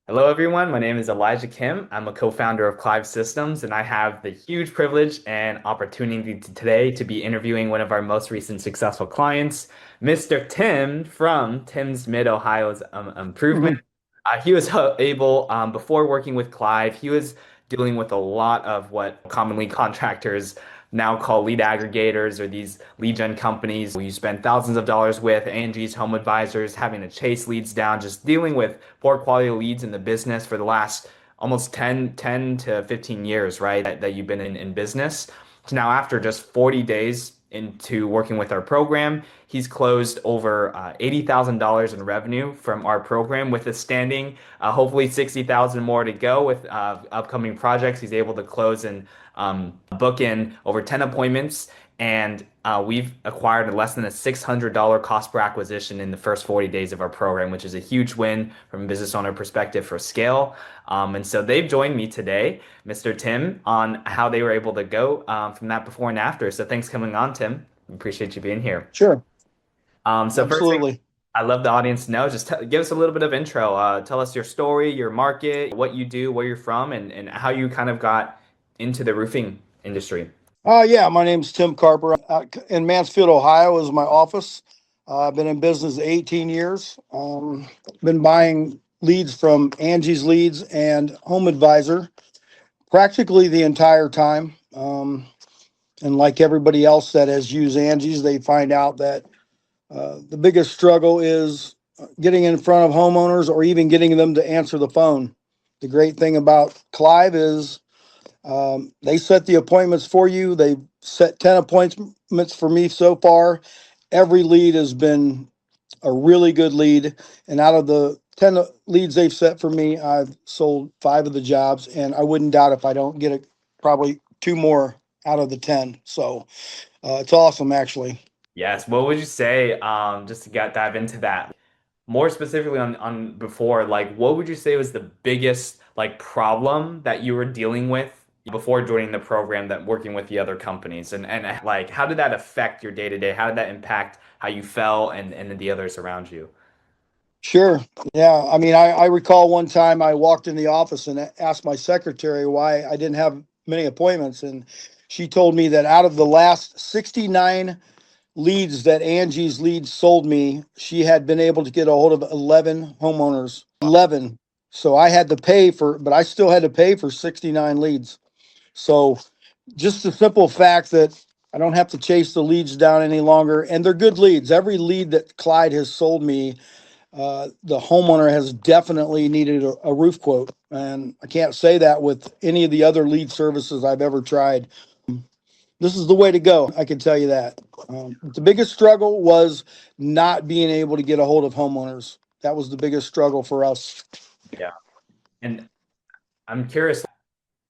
Hello, everyone. My name is Elijah Kim. I'm a co-founder of Clive Systems, and I have the huge privilege and opportunity today to be interviewing one of our most recent successful clients, Mr. Tim from Tim's Mid-Ohio's Improvement. Mhm. He was able, before working with Clive, he was dealing with a lot of what commonly contractors now call lead aggregators or these lead gen companies where you spend thousands of dollars with Angie's Home Advisors, having to chase leads down, just dealing with poor quality leads in the business for the last almost ten to 15 years, right? That you've been in business. So now, after just 40 days into working with our program, he's closed over $80,000 in revenue from our program with a standing, hopefully 60,000 more to go with upcoming projects. He's able to close and book in over 10 appointments. And we've acquired less than a $600 cost per acquisition in the first 40 days of our program, which is a huge win from a business owner perspective for scale. And so they've joined me today, Mr. Tim, on how they were able to go from that before and after. So thanks coming on, Tim. Appreciate you being here. Sure, So first thing absolutely. I love the audience to know, just give us a little bit of intro. Tell us your story, your market, what you do, where you're from, and how you kind of got into the roofing industry. Yeah, my name's Tim Carper. In Mansfield, Ohio is my office. I've been in business 18 years. Been buying leads from Angie's Leads and Home Advisor practically the entire time. And like everybody else that has used Angie's, they find out that the biggest struggle is getting in front of homeowners or even getting them to answer the phone. The great thing about Clive is they set the appointments for you. They set 10 appointments for me so far. Every lead has been a really good lead. And out of the 10 leads they've set for me, I've sold five of the jobs. And I wouldn't doubt if I don't get it, probably two more out of the 10. So it's awesome, actually. Yes. What would you say, just to dive into that, more specifically on before, like what would you say was the biggest like problem that you were dealing with before joining the program that working with the other companies? And like how did that affect your day to day? How did that impact how you felt and the others around you? Sure. Yeah. I mean, I recall one time I walked in the office and asked my secretary why I didn't have many appointments. And she told me that out of the last 69 leads that Angie's Leads sold me, she had been able to get a hold of 11 homeowners. 11. So I had to pay for, but I still had to pay for 69 leads. So just the simple fact that I don't have to chase the leads down any longer. And they're good leads. Every lead that Clyde has sold me, the homeowner has definitely needed a roof quote. And I can't say that with any of the other lead services I've ever tried. This is the way to go. I can tell you that. The biggest struggle was not being able to get a hold of homeowners. That was the biggest struggle for us. Yeah. And I'm curious,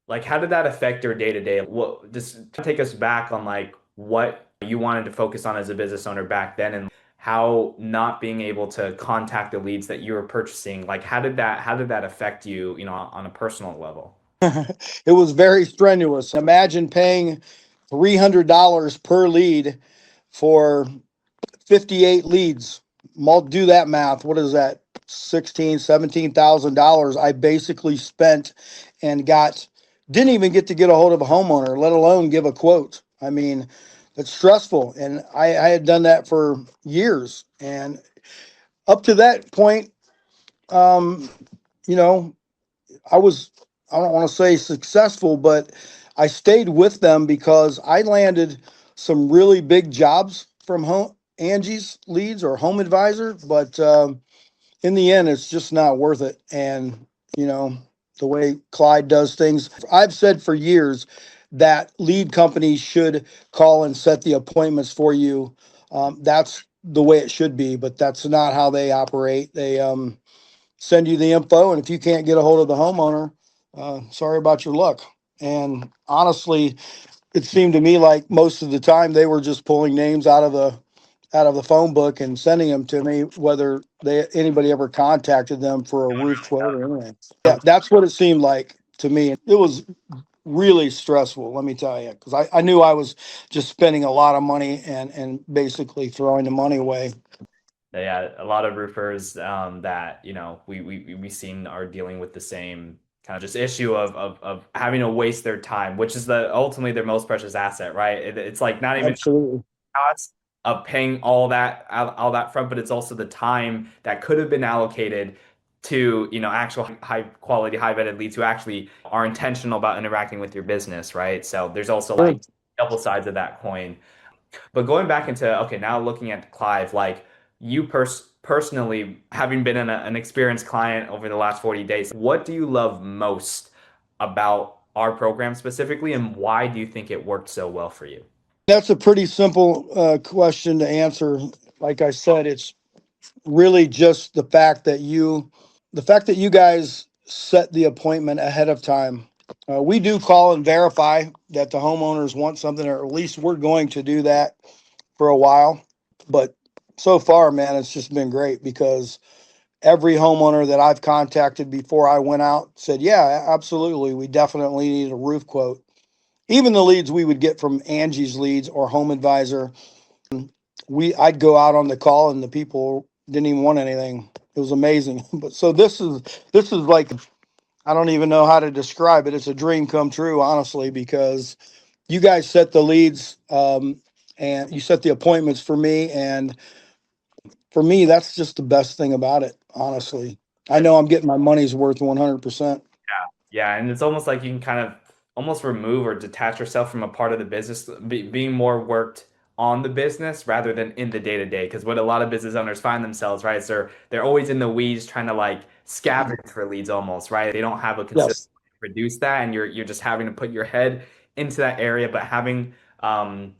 like how did that affect your day to day? What just take us back on like what you wanted to focus on as a business owner back then and how not being able to contact the leads that you were purchasing, like how did that affect you, on a personal level? It was very strenuous. Imagine paying $300 per lead for 58 leads. Do that math. What is that? 16, $17,000 I basically spent and didn't even get to get a hold of a homeowner, let alone give a quote. I mean, it's stressful. And I had done that for years. And up to that point, um, you know, I was, I don't want to say successful, but I stayed with them because I landed some really big jobs from Angie's Leads or Home Advisor. But in the end, it's just not worth it. And, you know, the way Clyde does things, I've said for years that lead companies should call and set the appointments for you. That's the way it should be, but that's not how they operate. They send you the info, and if you can't get a hold of the homeowner, sorry about your luck. And honestly, it seemed to me like most of the time they were just pulling names out of the phone book and sending them to me, whether anybody ever contacted them for a roof quote or anything. Yeah, that's what it seemed like to me. It was really stressful, let me tell you, because I knew I was just spending a lot of money and basically throwing the money away. Yeah, a lot of roofers that we've seen are dealing with the same kind of just issue of having to waste their time, which is ultimately their most precious asset, right? It's like not even Absolutely. cost of paying all that front, but it's also the time that could have been allocated to actual high quality, high vetted leads who actually are intentional about interacting with your business, right? So there's also Sure. like double sides of that coin. But going back into, okay, now looking at Clive, like you personally, having been an experienced client over the last 40 days, what do you love most about our program specifically, and why do you think it worked so well for you? That's a pretty simple question to answer. Like I said, it's really just the fact that you guys set the appointment ahead of time. We do call and verify that the homeowners want something, or at least we're going to do that for a while. But so far, man, it's just been great because every homeowner that I've contacted before I went out said, yeah, absolutely. We definitely need a roof quote. Even the leads we would get from Angie's leads or Home Advisor, I'd go out on the call and the people didn't even want anything. It was amazing. But so this is like, I don't even know how to describe it. It's a dream come true, honestly, because you guys set the leads, and you set the appointments for me. And for me, that's just the best thing about it, honestly. I know I'm getting my money's worth 100%. Yeah, and it's almost like you can kind of almost remove or detach yourself from a part of the business, being more worked on the business rather than in the day to day. Because what a lot of business owners find themselves, right, is they're always in the weeds trying to like scavenge for leads almost, right? They don't have a consistent Yes. way to produce that, and you're just having to put your head into that area, but having an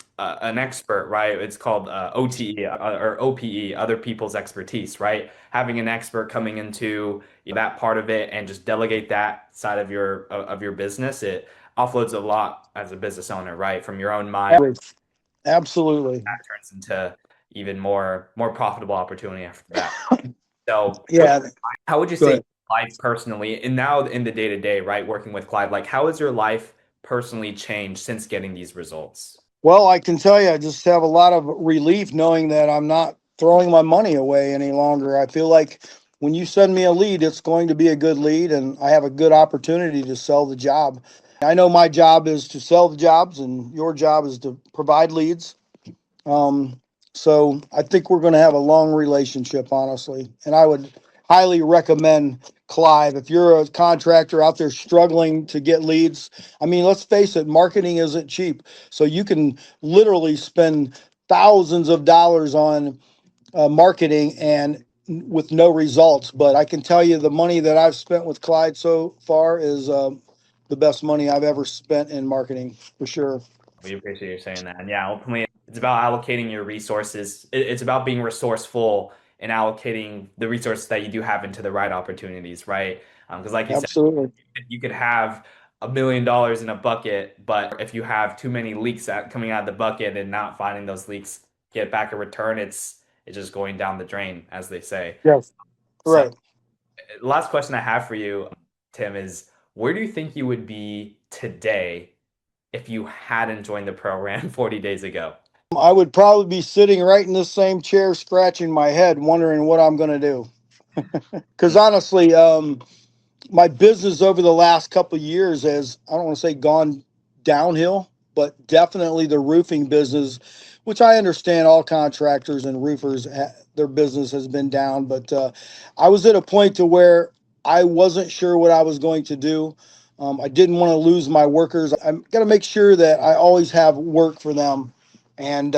expert, right? It's called OTE or OPE, other people's expertise, right? Having an expert coming into that part of it and just delegate that side of your business, it offloads a lot as a business owner, right? From your own mind, Absolutely. that turns into even more profitable opportunity after that. So, Yeah. how would you say Good. life personally, and now in the day to day, right, working with Clive, like how has your life personally changed since getting these results? Well, I can tell you, I just have a lot of relief knowing that I'm not throwing my money away any longer. I feel like when you send me a lead, it's going to be a good lead, and I have a good opportunity to sell the job. I know my job is to sell the jobs, and your job is to provide leads. Um, so I think we're going to have a long relationship, honestly. And I would highly recommend Clive. If you're a contractor out there struggling to get leads, I mean, let's face it, marketing isn't cheap. So you can literally spend thousands of dollars on marketing and with no results. But I can tell you the money that I've spent with Clyde so far is the best money I've ever spent in marketing for sure. We appreciate you saying that. And yeah, ultimately, it's about allocating your resources. It's about being resourceful and allocating the resources that you do have into the right opportunities, right? Because, like you said, Absolutely. you could have $1 million in a bucket, but if you have too many leaks coming out of the bucket and not finding those leaks get back a return, it's just going down the drain, as they say. Yes. So, Right. last question I have for you, Tim, is where do you think you would be today if you hadn't joined the program 40 days ago? I would probably be sitting right in this same chair, scratching my head, wondering what I'm going to do. Because honestly, my business over the last couple of years has, I don't want to say gone downhill, but definitely the roofing business, which I understand all contractors and roofers, their business has been down. But I was at a point to where I wasn't sure what I was going to do. I didn't want to lose my workers. I'm got to make sure that I always have work for them. And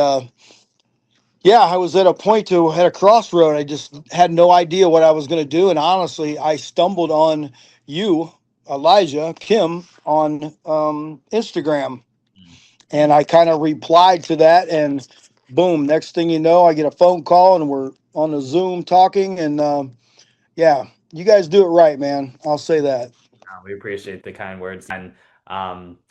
yeah, I was at a point to at a crossroad. I just had no idea what I was going to do, and honestly, I stumbled on you, Elijah Kim, on Instagram, and I kind of replied to that, and boom! Next thing you know, I get a phone call, and we're on the Zoom talking, and yeah, you guys do it right, man. I'll say that. We appreciate the kind words. And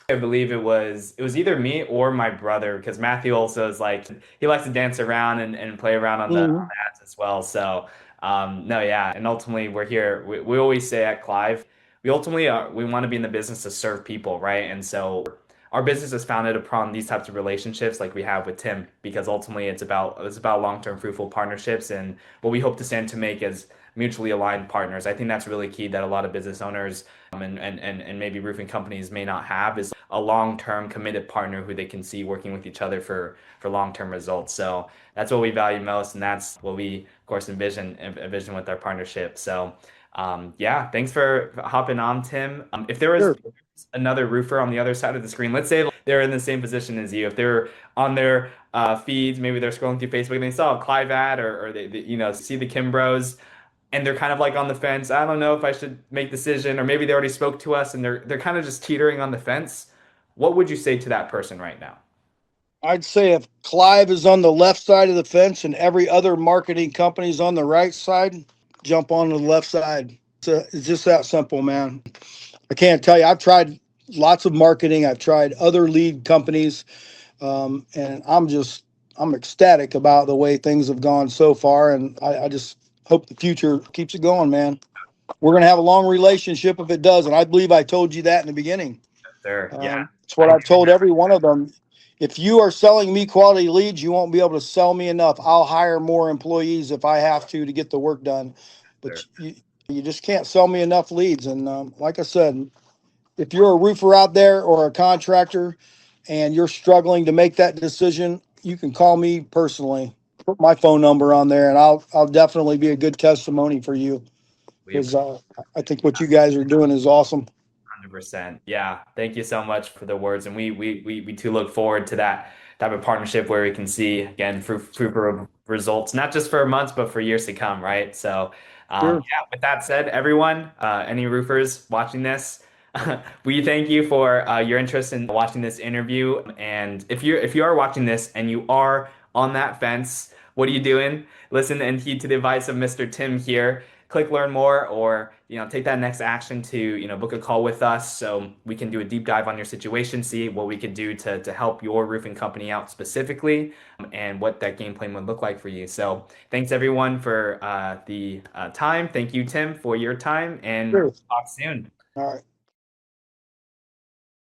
I believe it was either me or my brother, because Matthew also is like he likes to dance around and play around on Mhm. the ads as well. So no, yeah. And ultimately we're here. We always say at Clive, we ultimately we want to be in the business to serve people, right? And so our business is founded upon these types of relationships like we have with Tim, because ultimately it's about long-term fruitful partnerships and what we hope to stand to make as mutually aligned partners. I think that's really key that a lot of business owners and maybe roofing companies may not have is a long-term committed partner who they can see working with each other for long-term results. So that's what we value most, and that's what we, of course, envision with our partnership. So, yeah, thanks for hopping on, Tim. If there was Sure. another roofer on the other side of the screen, let's say they're in the same position as you, if they're on their feeds, maybe they're scrolling through Facebook and they saw a Clive ad or they see the Kim Bros and they're kind of like on the fence. I don't know if I should make the decision, or maybe they already spoke to us and they're kind of just teetering on the fence. What would you say to that person right now? I'd say if Clive is on the left side of the fence and every other marketing company is on the right side, jump on the left side. It's just that simple, man. I can't tell you. I've tried lots of marketing. I've tried other lead companies, and I'm ecstatic about the way things have gone so far. And I just hope the future keeps it going, man. We're gonna have a long relationship if it does, and I believe I told you that in the beginning. Sure. Yeah. It's what I I've told every one of them. If you are selling me quality leads, you won't be able to sell me enough. I'll hire more employees if I have to get the work done. But Sure. you just can't sell me enough leads. And like I said, if you're a roofer out there or a contractor and you're struggling to make that decision, you can call me personally. Put my phone number on there, and I'll definitely be a good testimony for you We because I think what you guys are doing is awesome. 100%. Yeah. Thank you so much for the words. And we too look forward to that type of partnership where we can see again fruitful results, not just for months, but for years to come, right? So Sure. yeah, with that said, everyone, any roofers watching this, we thank you for your interest in watching this interview. And if you are watching this and you are on that fence, what are you doing? Listen and heed to the advice of Mr. Tim here. Click learn more, or take that next action to book a call with us so we can do a deep dive on your situation, see what we could do to help your roofing company out specifically, and what that game plan would look like for you. So thanks everyone for the time. Thank you, Tim, for your time, and Sure. talk soon. All right.